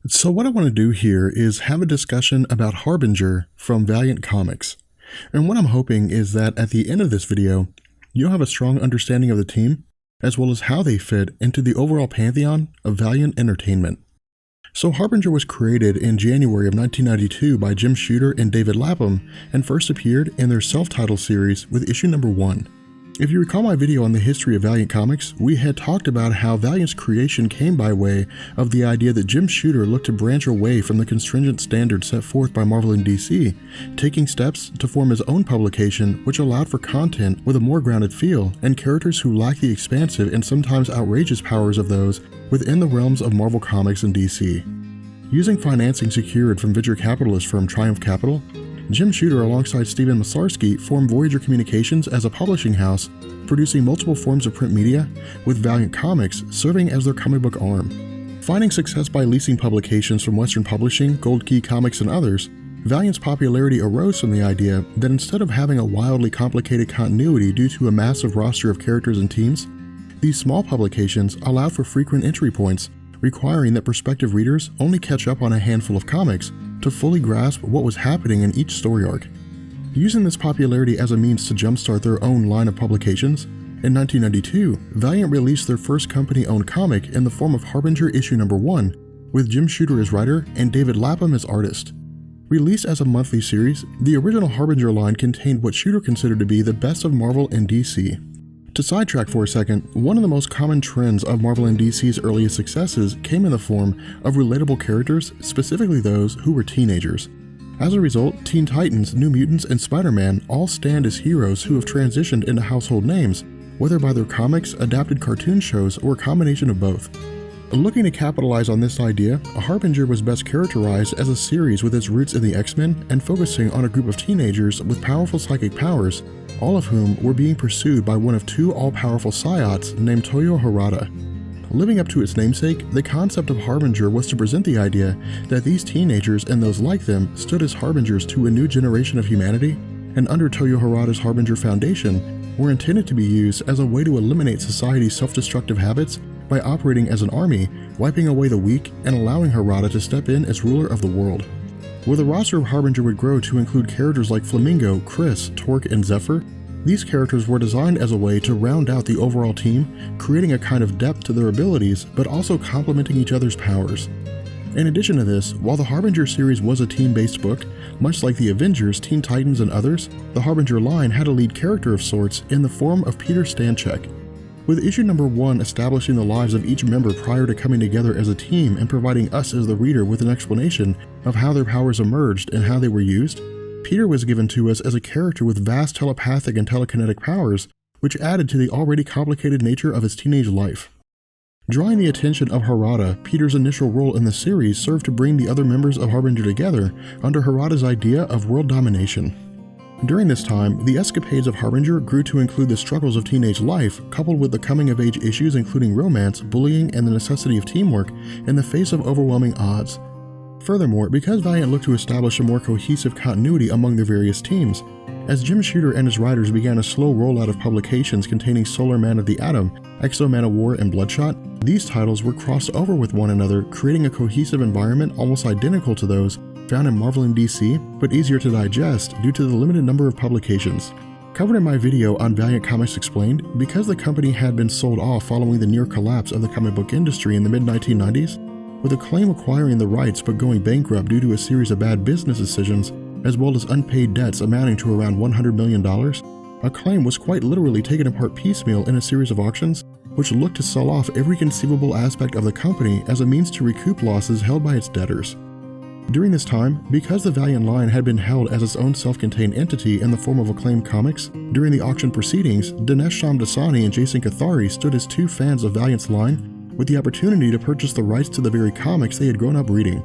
So what I want to do here is have a discussion about Harbinger from Valiant Comics. And what I'm hoping is that at the end of this video, you'll have a strong understanding of the team, as well as how they fit into the overall pantheon of Valiant Entertainment. So Harbinger was created in January of 1992 by Jim Shooter and David Lapham and first appeared in their self-titled series with issue number 1. If you recall my video on the history of Valiant Comics, we had talked about how Valiant's creation came by way of the idea that Jim Shooter looked to branch away from the constringent standards set forth by Marvel and DC, taking steps to form his own publication which allowed for content with a more grounded feel and characters who lack the expansive and sometimes outrageous powers of those within the realms of Marvel Comics and DC. Using financing secured from venture capitalist firm Triumph Capital, Jim Shooter alongside Steven Masarski formed Voyager Communications as a publishing house, producing multiple forms of print media, with Valiant Comics serving as their comic book arm. Finding success by leasing publications from Western Publishing, Gold Key Comics, and others, Valiant's popularity arose from the idea that instead of having a wildly complicated continuity due to a massive roster of characters and teams, these small publications allowed for frequent entry points, requiring that prospective readers only catch up on a handful of comics to fully grasp what was happening in each story arc. Using this popularity as a means to jumpstart their own line of publications, in 1992, Valiant released their first company-owned comic in the form of Harbinger issue number 1, with Jim Shooter as writer and David Lapham as artist. Released as a monthly series, the original Harbinger line contained what Shooter considered to be the best of Marvel and DC. To sidetrack for a second, one of the most common trends of Marvel and DC's earliest successes came in the form of relatable characters, specifically those who were teenagers. As a result, Teen Titans, New Mutants, and Spider-Man all stand as heroes who have transitioned into household names, whether by their comics, adapted cartoon shows, or a combination of both. Looking to capitalize on this idea, Harbinger was best characterized as a series with its roots in the X-Men and focusing on a group of teenagers with powerful psychic powers, all of whom were being pursued by one of two all-powerful psiots named Toyo Harada. Living up to its namesake, the concept of Harbinger was to present the idea that these teenagers and those like them stood as harbingers to a new generation of humanity, and under Toyo Harada's Harbinger Foundation, were intended to be used as a way to eliminate society's self-destructive habits by operating as an army, wiping away the weak, and allowing Harada to step in as ruler of the world. Where the roster of Harbinger would grow to include characters like Flamingo, Chris, Torque, and Zephyr, these characters were designed as a way to round out the overall team, creating a kind of depth to their abilities, but also complementing each other's powers. In addition to this, while the Harbinger series was a team-based book, much like the Avengers, Teen Titans, and others, the Harbinger line had a lead character of sorts in the form of Peter Stanchek. With issue number 1 establishing the lives of each member prior to coming together as a team and providing us as the reader with an explanation of how their powers emerged and how they were used, Peter was given to us as a character with vast telepathic and telekinetic powers, which added to the already complicated nature of his teenage life. Drawing the attention of Harada, Peter's initial role in the series served to bring the other members of Harbinger together under Harada's idea of world domination. During this time, the escapades of Harbinger grew to include the struggles of teenage life, coupled with the coming-of-age issues including romance, bullying, and the necessity of teamwork in the face of overwhelming odds. Furthermore, because Valiant looked to establish a more cohesive continuity among their various teams, as Jim Shooter and his writers began a slow rollout of publications containing Solar Man of the Atom, Exo Man of War, and Bloodshot, these titles were crossed over with one another, creating a cohesive environment almost identical to those found in Marvel and DC, but easier to digest due to the limited number of publications. Covered in my video on Valiant Comics Explained, because the company had been sold off following the near collapse of the comic book industry in the mid-1990s, with Acclaim acquiring the rights but going bankrupt due to a series of bad business decisions, as well as unpaid debts amounting to around $100 million, Acclaim was quite literally taken apart piecemeal in a series of auctions, which looked to sell off every conceivable aspect of the company as a means to recoup losses held by its debtors. During this time, because the Valiant line had been held as its own self-contained entity in the form of Acclaim Comics, during the auction proceedings, Dinesh Shamdasani and Jason Kathari stood as two fans of Valiant's line with the opportunity to purchase the rights to the very comics they had grown up reading.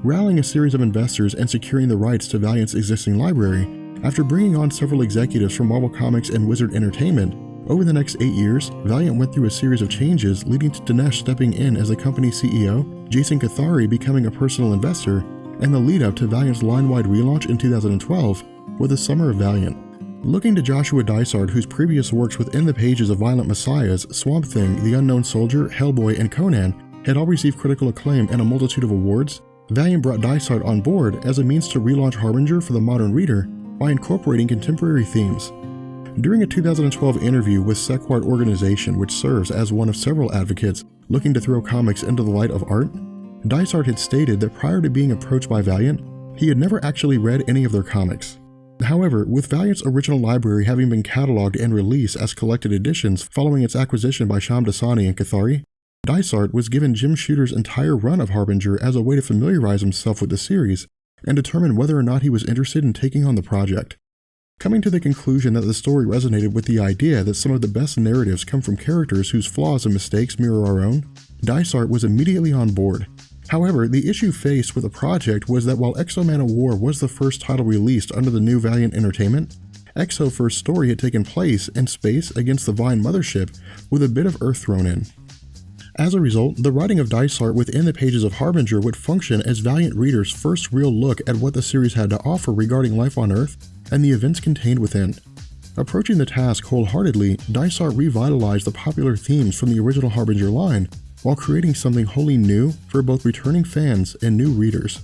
Rallying a series of investors and securing the rights to Valiant's existing library, after bringing on several executives from Marvel Comics and Wizard Entertainment, over the next 8 years, Valiant went through a series of changes leading to Dinesh stepping in as the company's CEO, Jason Kathari becoming a personal investor, and the lead-up to Valiant's line-wide relaunch in 2012 with the Summer of Valiant. Looking to Joshua Dysart, whose previous works within the pages of Violent Messiahs, Swamp Thing, The Unknown Soldier, Hellboy, and Conan had all received critical acclaim and a multitude of awards, Valiant brought Dysart on board as a means to relaunch Harbinger for the modern reader by incorporating contemporary themes. During a 2012 interview with Sequart Organization, which serves as one of several advocates looking to throw comics into the light of art, Dysart had stated that prior to being approached by Valiant, he had never actually read any of their comics. However, with Valiant's original library having been cataloged and released as collected editions following its acquisition by Sham Dasani and Cathari, Dysart was given Jim Shooter's entire run of Harbinger as a way to familiarize himself with the series and determine whether or not he was interested in taking on the project. Coming to the conclusion that the story resonated with the idea that some of the best narratives come from characters whose flaws and mistakes mirror our own, Dysart was immediately on board. However, the issue faced with the project was that while Exo-Man of War was the first title released under the new Valiant Entertainment, Exo first story had taken place in space against the Vine mothership with a bit of Earth thrown in. As a result, the writing of Dysart within the pages of Harbinger would function as Valiant readers' first real look at what the series had to offer regarding life on Earth and the events contained within. Approaching the task wholeheartedly, Dysart revitalized the popular themes from the original Harbinger line while creating something wholly new for both returning fans and new readers.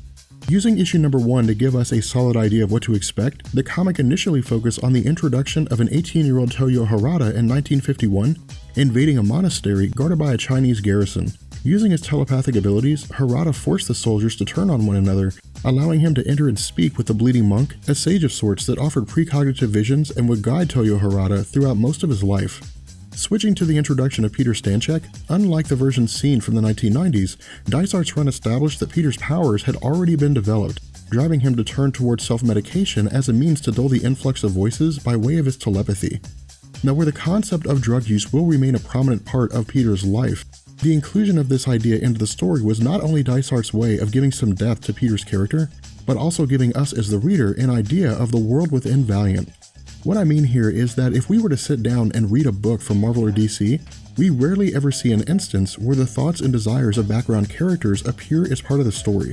Using issue number 1 to give us a solid idea of what to expect, the comic initially focused on the introduction of an 18-year-old Toyo Harada in 1951 invading a monastery guarded by a Chinese garrison. Using his telepathic abilities, Harada forced the soldiers to turn on one another, allowing him to enter and speak with the bleeding monk, a sage of sorts that offered precognitive visions and would guide Toyo Harada throughout most of his life. Switching to the introduction of Peter Stanchek, unlike the version seen from the 1990s, Dysart's run established that Peter's powers had already been developed, driving him to turn towards self-medication as a means to dull the influx of voices by way of his telepathy. Now, where the concept of drug use will remain a prominent part of Peter's life, the inclusion of this idea into the story was not only Dysart's way of giving some depth to Peter's character, but also giving us as the reader an idea of the world within Valiant. What I mean here is that if we were to sit down and read a book from Marvel or DC, we rarely ever see an instance where the thoughts and desires of background characters appear as part of the story.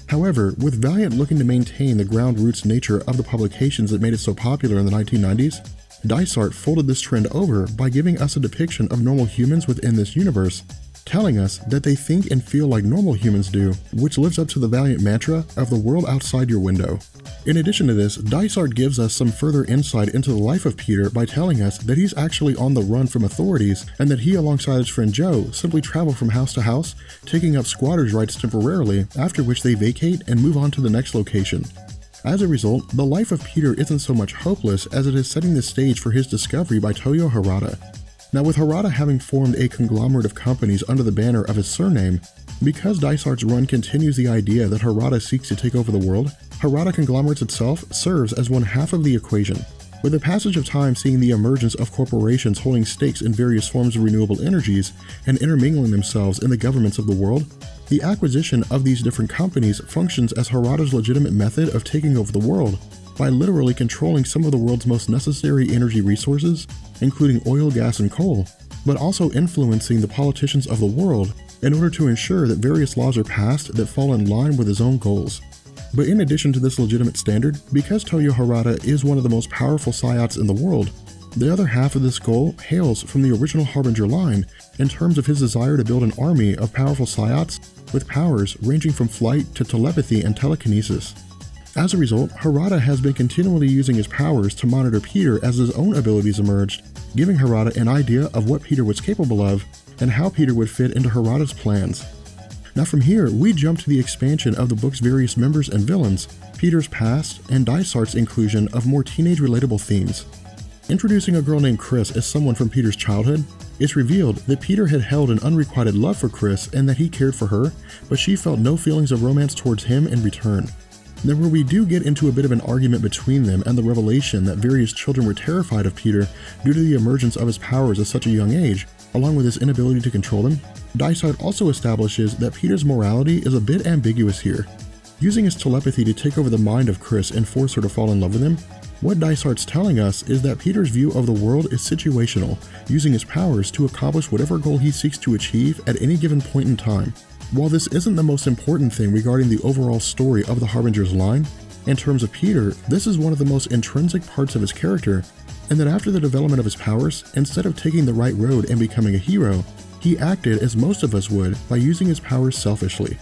However, with Valiant looking to maintain the ground roots nature of the publications that made it so popular in the 1990s, Dysart folded this trend over by giving us a depiction of normal humans within this universe, telling us that they think and feel like normal humans do, which lives up to the Valiant mantra of the world outside your window. In addition to this, Dysart gives us some further insight into the life of Peter by telling us that he's actually on the run from authorities and that he alongside his friend Joe simply travel from house to house, taking up squatters' rights temporarily, after which they vacate and move on to the next location. As a result, the life of Peter isn't so much hopeless as it is setting the stage for his discovery by Toyo Harada. Now, with Harada having formed a conglomerate of companies under the banner of his surname, because Dysart's run continues the idea that Harada seeks to take over the world, Harada Conglomerates itself serves as one half of the equation. With the passage of time seeing the emergence of corporations holding stakes in various forms of renewable energies and intermingling themselves in the governments of the world, the acquisition of these different companies functions as Harada's legitimate method of taking over the world by literally controlling some of the world's most necessary energy resources, including oil, gas, and coal, but also influencing the politicians of the world in order to ensure that various laws are passed that fall in line with his own goals. But in addition to this legitimate standard, because Toyo Harada is one of the most powerful psiots in the world, the other half of this goal hails from the original Harbinger line in terms of his desire to build an army of powerful psiots with powers ranging from flight to telepathy and telekinesis. As a result, Harada has been continually using his powers to monitor Peter as his own abilities emerged, giving Harada an idea of what Peter was capable of and how Peter would fit into Harada's plans. Now from here, we jump to the expansion of the book's various members and villains, Peter's past, and Dysart's inclusion of more teenage relatable themes. Introducing a girl named Chris as someone from Peter's childhood, it's revealed that Peter had held an unrequited love for Chris and that he cared for her, but she felt no feelings of romance towards him in return. Now, where we do get into a bit of an argument between them and the revelation that various children were terrified of Peter due to the emergence of his powers at such a young age, along with his inability to control them, Dysart also establishes that Peter's morality is a bit ambiguous here. Using his telepathy to take over the mind of Chris and force her to fall in love with him, what Dysart's telling us is that Peter's view of the world is situational, using his powers to accomplish whatever goal he seeks to achieve at any given point in time. While this isn't the most important thing regarding the overall story of the Harbinger's line, in terms of Peter, this is one of the most intrinsic parts of his character, and that after the development of his powers, instead of taking the right road and becoming a hero, He acted as most of us would by using his powers selfishly.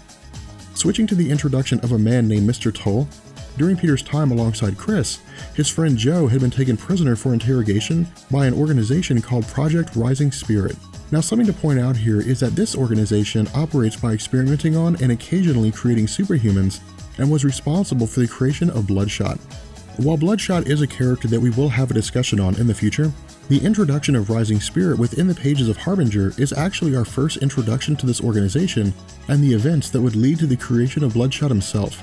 Switching to the introduction of a man named Mr. Toll, during Peter's time alongside Chris, his friend Joe had been taken prisoner for interrogation by an organization called Project Rising Spirit. Now, something to point out here is that this organization operates by experimenting on and occasionally creating superhumans, and was responsible for the creation of Bloodshot. While Bloodshot is a character that we will have a discussion on in the future, the introduction of Rising Spirit within the pages of Harbinger is actually our first introduction to this organization and the events that would lead to the creation of Bloodshot himself.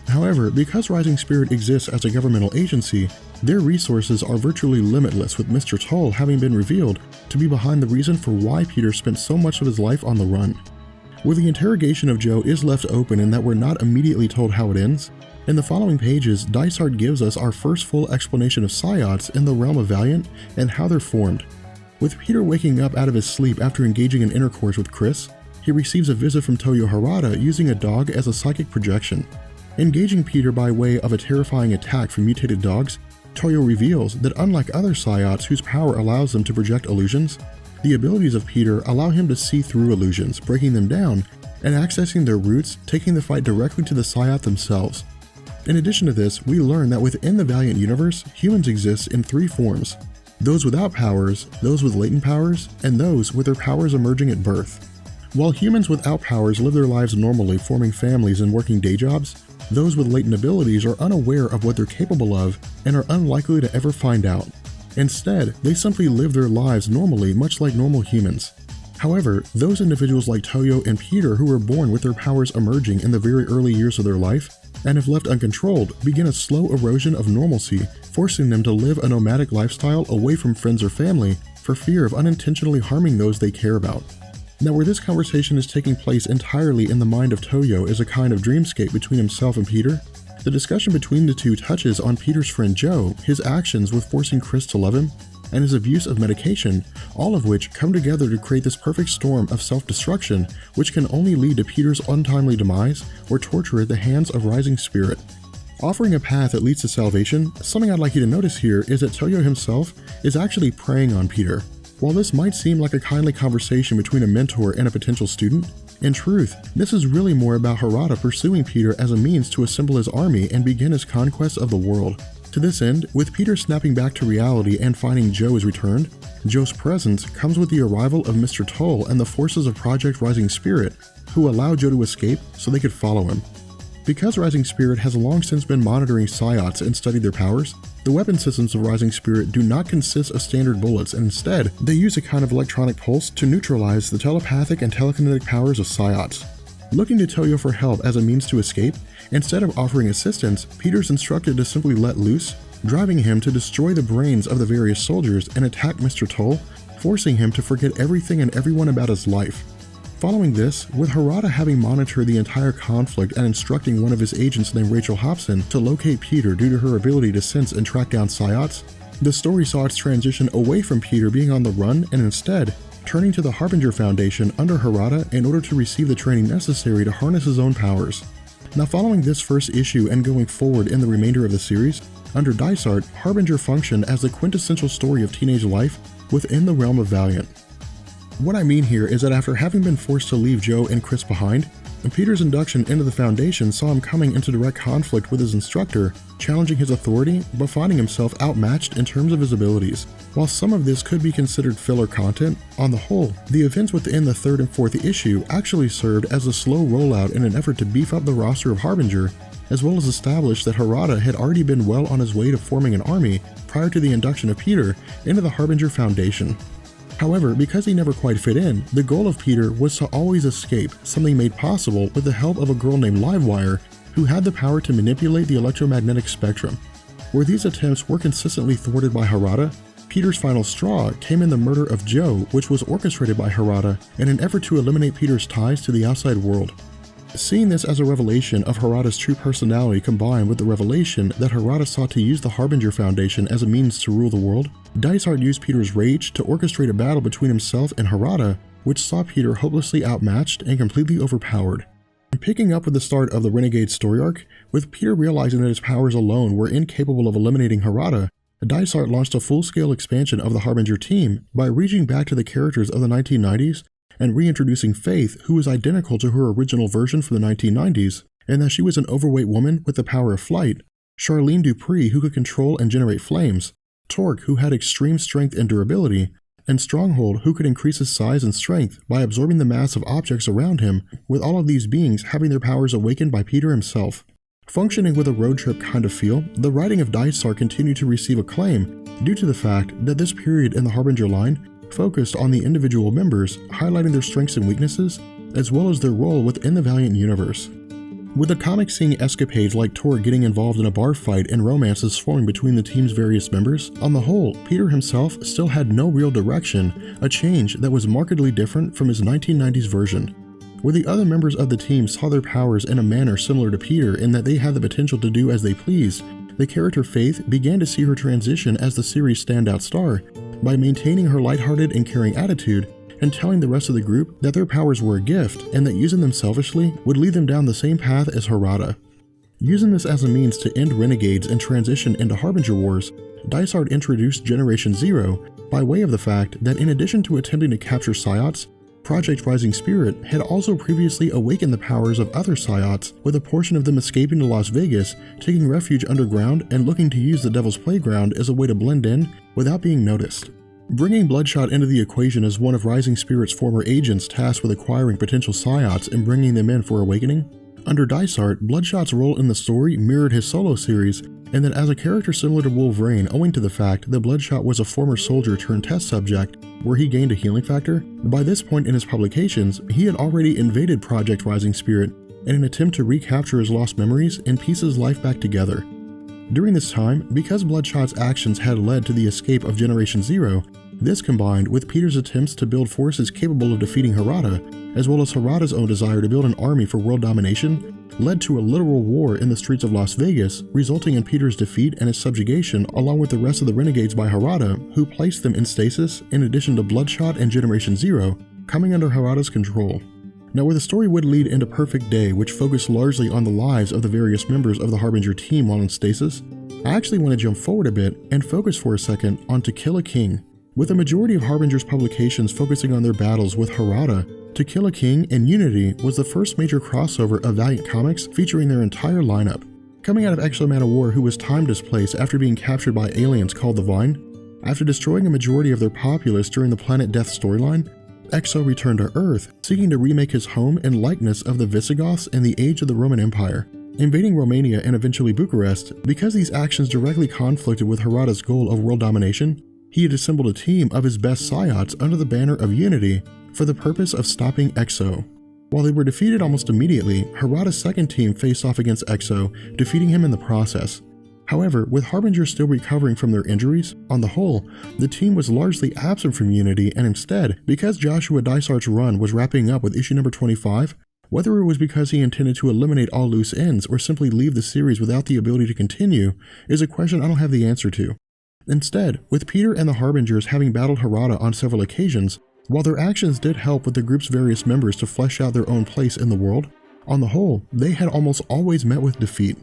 However, because Rising Spirit exists as a governmental agency, their resources are virtually limitless, with Mr. Toll having been revealed to be behind the reason for why Peter spent so much of his life on the run. Where the interrogation of Joe is left open in that we're not immediately told how it ends, in the following pages, Dysart gives us our first full explanation of psiots in the realm of Valiant and how they're formed. With Peter waking up out of his sleep after engaging in intercourse with Chris, he receives a visit from Toyo Harada using a dog as a psychic projection. Engaging Peter by way of a terrifying attack from mutated dogs, Toyo reveals that unlike other psiots whose power allows them to project illusions, the abilities of Peter allow him to see through illusions, breaking them down, and accessing their roots, taking the fight directly to the psiot themselves. In addition to this, we learn that within the Valiant universe, humans exist in three forms: those without powers, those with latent powers, and those with their powers emerging at birth. While humans without powers live their lives normally, forming families and working day jobs, those with latent abilities are unaware of what they're capable of and are unlikely to ever find out. Instead, they simply live their lives normally, much like normal humans. However, those individuals like Toyo and Peter who were born with their powers emerging in the very early years of their life, and if left uncontrolled, begin a slow erosion of normalcy, forcing them to live a nomadic lifestyle away from friends or family for fear of unintentionally harming those they care about. Now, where this conversation is taking place entirely in the mind of Toyo is a kind of dreamscape between himself and Peter, the discussion between the two touches on Peter's friend Joe, his actions with forcing Chris to love him, and his abuse of medication, all of which come together to create this perfect storm of self-destruction, which can only lead to Peter's untimely demise or torture at the hands of Rising Spirit. Offering a path that leads to salvation, something I'd like you to notice here is that Toyo himself is actually preying on Peter. While this might seem like a kindly conversation between a mentor and a potential student, in truth, this is really more about Harada pursuing Peter as a means to assemble his army and begin his conquest of the world. To this end, with Peter snapping back to reality and finding Joe is returned, Joe's presence comes with the arrival of Mr. Toll and the forces of Project Rising Spirit, who allow Joe to escape so they could follow him. Because Rising Spirit has long since been monitoring psiots and studied their powers, the weapon systems of Rising Spirit do not consist of standard bullets, and instead, they use a kind of electronic pulse to neutralize the telepathic and telekinetic powers of psiots. Looking to Toyo for help as a means to escape, instead of offering assistance, Peter's instructed to simply let loose, driving him to destroy the brains of the various soldiers and attack Mr. Toll, forcing him to forget everything and everyone about his life. Following this, with Harada having monitored the entire conflict and instructing one of his agents named Rachel Hobson to locate Peter due to her ability to sense and track down psiots, the story saw its transition away from Peter being on the run and instead turning to the Harbinger Foundation under Harada in order to receive the training necessary to harness his own powers. Now, following this first issue and going forward in the remainder of the series, under Dysart, Harbinger functioned as the quintessential story of teenage life within the realm of Valiant. What I mean here is that after having been forced to leave Joe and Chris behind, Peter's induction into the Foundation saw him coming into direct conflict with his instructor, challenging his authority, but finding himself outmatched in terms of his abilities. While some of this could be considered filler content, on the whole, the events within the third and fourth issue actually served as a slow rollout in an effort to beef up the roster of Harbinger, as well as establish that Harada had already been well on his way to forming an army prior to the induction of Peter into the Harbinger Foundation. However, because he never quite fit in, the goal of Peter was to always escape, something made possible with the help of a girl named Livewire, who had the power to manipulate the electromagnetic spectrum. Where these attempts were consistently thwarted by Harada, Peter's final straw came in the murder of Joe, which was orchestrated by Harada in an effort to eliminate Peter's ties to the outside world. Seeing this as a revelation of Harada's true personality combined with the revelation that Harada sought to use the Harbinger Foundation as a means to rule the world, Dysart used Peter's rage to orchestrate a battle between himself and Harada, which saw Peter hopelessly outmatched and completely overpowered. Picking up with the start of the Renegade story arc, with Peter realizing that his powers alone were incapable of eliminating Harada, Dysart launched a full-scale expansion of the Harbinger team by reaching back to the characters of the 1990s and reintroducing Faith, who was identical to her original version from the 1990s, and that she was an overweight woman with the power of flight, Charlene Dupree, who could control and generate flames, Torque, who had extreme strength and durability, and Stronghold, who could increase his size and strength by absorbing the mass of objects around him, with all of these beings having their powers awakened by Peter himself. Functioning with a road trip kind of feel, the writing of Dysart continued to receive acclaim due to the fact that this period in the Harbinger line focused on the individual members, highlighting their strengths and weaknesses, as well as their role within the Valiant universe. With the comic seeing escapades like Torque getting involved in a bar fight and romances forming between the team's various members, on the whole, Peter himself still had no real direction, a change that was markedly different from his 1990s version. Where the other members of the team saw their powers in a manner similar to Peter in that they had the potential to do as they pleased, the character Faith began to see her transition as the series' standout star by maintaining her lighthearted and caring attitude and telling the rest of the group that their powers were a gift and that using them selfishly would lead them down the same path as Harada. Using this as a means to end Renegades and transition into Harbinger Wars, Dysart introduced Generation Zero by way of the fact that in addition to attempting to capture Psiots, Project Rising Spirit had also previously awakened the powers of other Psiots, with a portion of them escaping to Las Vegas, taking refuge underground and looking to use the Devil's Playground as a way to blend in without being noticed. Bringing Bloodshot into the equation as one of Rising Spirit's former agents tasked with acquiring potential Psiots and bringing them in for awakening. Under Dysart, Bloodshot's role in the story mirrored his solo series, and that as a character similar to Wolverine owing to the fact that Bloodshot was a former soldier turned test subject where he gained a healing factor, by this point in his publications, he had already invaded Project Rising Spirit in an attempt to recapture his lost memories and piece his life back together. During this time, because Bloodshot's actions had led to the escape of Generation Zero, this combined with Peter's attempts to build forces capable of defeating Harada, as well as Harada's own desire to build an army for world domination, led to a literal war in the streets of Las Vegas, resulting in Peter's defeat and his subjugation along with the rest of the Renegades by Harada, who placed them in stasis in addition to Bloodshot and Generation Zero, coming under Harada's control. Now, where the story would lead into Perfect Day, which focused largely on the lives of the various members of the Harbinger team while in stasis, I actually want to jump forward a bit and focus for a second on To Kill a King. With the majority of Harbinger's publications focusing on their battles with Harada, To Kill a King and Unity was the first major crossover of Valiant comics featuring their entire lineup. Coming out of Exo-Man of War, who was time displaced after being captured by aliens called the Vine, after destroying a majority of their populace during the Planet Death storyline, Exo returned to Earth, seeking to remake his home and likeness of the Visigoths in the age of the Roman Empire. Invading Romania and eventually Bucharest, because these actions directly conflicted with Harada's goal of world domination, he had assembled a team of his best Psiots under the banner of Unity for the purpose of stopping Exo. While they were defeated almost immediately, Harada's second team faced off against Exo, defeating him in the process. However, with Harbinger still recovering from their injuries, on the whole, the team was largely absent from Unity, and instead, because Joshua Dysart's run was wrapping up with issue number 25, whether it was because he intended to eliminate all loose ends or simply leave the series without the ability to continue, is a question I don't have the answer to. Instead, with Peter and the Harbingers having battled Harada on several occasions, while their actions did help with the group's various members to flesh out their own place in the world, on the whole, they had almost always met with defeat.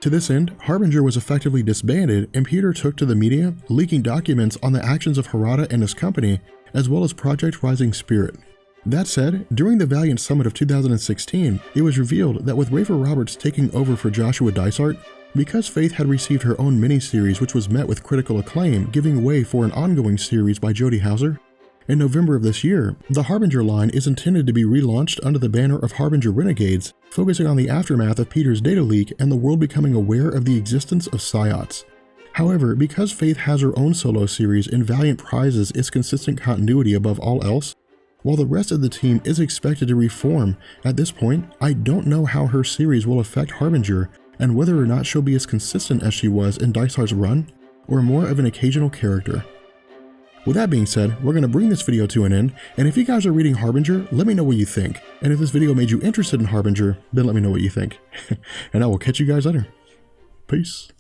To this end, Harbinger was effectively disbanded and Peter took to the media, leaking documents on the actions of Harada and his company, as well as Project Rising Spirit. That said, during the Valiant Summit of 2016, it was revealed that with Rafer Roberts taking over for Joshua Dysart, because Faith had received her own miniseries which was met with critical acclaim, giving way for an ongoing series by Jody Houser, in November of this year, the Harbinger line is intended to be relaunched under the banner of Harbinger Renegades, focusing on the aftermath of Peter's data leak and the world becoming aware of the existence of Psiots. However, because Faith has her own solo series and Valiant prizes its consistent continuity above all else, while the rest of the team is expected to reform, at this point, I don't know how her series will affect Harbinger and whether or not she'll be as consistent as she was in Dysart's run, or more of an occasional character. With that being said, we're going to bring this video to an end, and if you guys are reading Harbinger, let me know what you think. And if this video made you interested in Harbinger, then let me know what you think. And I will catch you guys later. Peace.